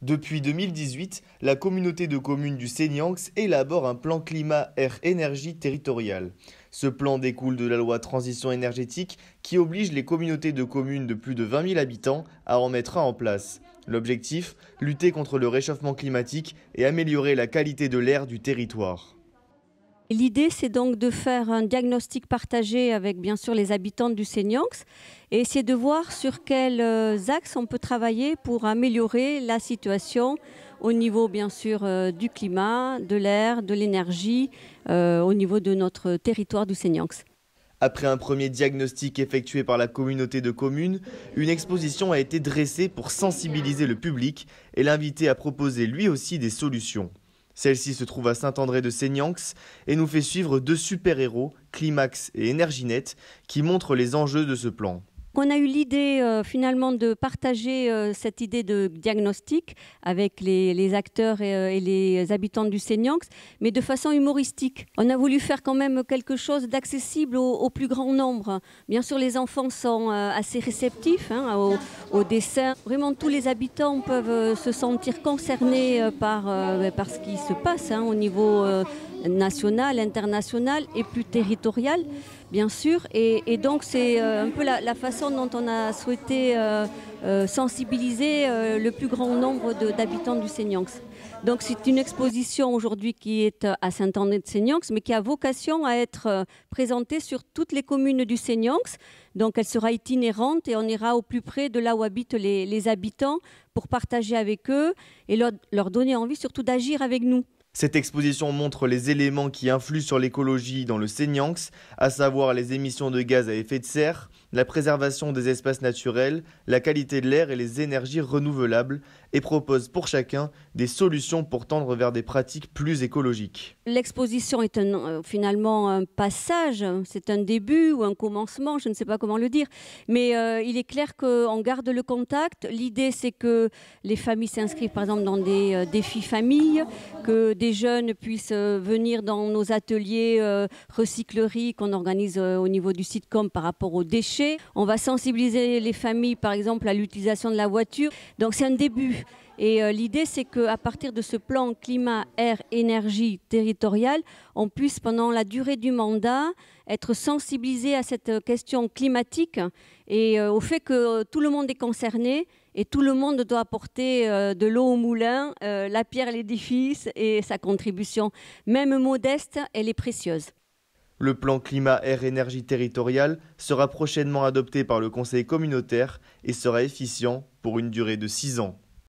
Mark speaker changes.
Speaker 1: Depuis 2018, la communauté de communes du Seignanx élabore un plan climat-air-énergie territorial. Ce plan découle de la loi Transition énergétique qui oblige les communautés de communes de plus de 20 000 habitants à en mettre un en place. L'objectif, lutter contre le réchauffement climatique et améliorer la qualité de l'air du territoire.
Speaker 2: L'idée, c'est donc de faire un diagnostic partagé avec bien sûr les habitants du Seignanx et essayer de voir sur quels axes on peut travailler pour améliorer la situation au niveau bien sûr du climat, de l'air, de l'énergie, au niveau de notre territoire du Seignanx.
Speaker 1: Après un premier diagnostic effectué par la communauté de communes, une exposition a été dressée pour sensibiliser le public et l'inviter à proposer lui aussi des solutions. Celle-ci se trouve à Saint-André de Seignanx et nous fait suivre deux super-héros, Climax et Energinet, qui montrent les enjeux de ce plan.
Speaker 2: On a eu l'idée finalement de partager cette idée de diagnostic avec les acteurs et les habitants du Seignanx, mais de façon humoristique. On a voulu faire quand même quelque chose d'accessible au plus grand nombre. Bien sûr, les enfants sont assez réceptifs au dessin. Vraiment, tous les habitants peuvent se sentir concernés par ce qui se passe au niveau national, international et plus territorial, bien sûr. Et donc, c'est un peu la façon dont on a souhaité sensibiliser le plus grand nombre d'habitants du Seignanx. Donc, c'est une exposition aujourd'hui qui est à Saint-André de Seignanx, mais qui a vocation à être présentée sur toutes les communes du Seignanx. Donc, elle sera itinérante et on ira au plus près de là où habitent les habitants pour partager avec eux et leur donner envie surtout d'agir avec nous.
Speaker 1: Cette exposition montre les éléments qui influent sur l'écologie dans le Seignanx, à savoir les émissions de gaz à effet de serre, la préservation des espaces naturels, la qualité de l'air et les énergies renouvelables, et propose pour chacun des solutions pour tendre vers des pratiques plus écologiques.
Speaker 2: L'exposition est finalement un passage, c'est un début ou un commencement, je ne sais pas comment le dire, mais il est clair qu'on garde le contact. L'idée, c'est que les familles s'inscrivent par exemple dans des défis familles, que des jeunes puissent venir dans nos ateliers recyclerie qu'on organise au niveau du sitcom par rapport aux déchets. On va sensibiliser les familles par exemple à l'utilisation de la voiture. Donc c'est un début. Et l'idée, c'est qu'à partir de ce plan climat, air, énergie territorial, on puisse pendant la durée du mandat être sensibilisé à cette question climatique et au fait que tout le monde est concerné et tout le monde doit apporter de l'eau au moulin, la pierre à l'édifice et sa contribution, même modeste, elle est précieuse.
Speaker 1: Le plan climat-air-énergie territorial sera prochainement adopté par le conseil communautaire et sera efficient pour une durée de 6 ans.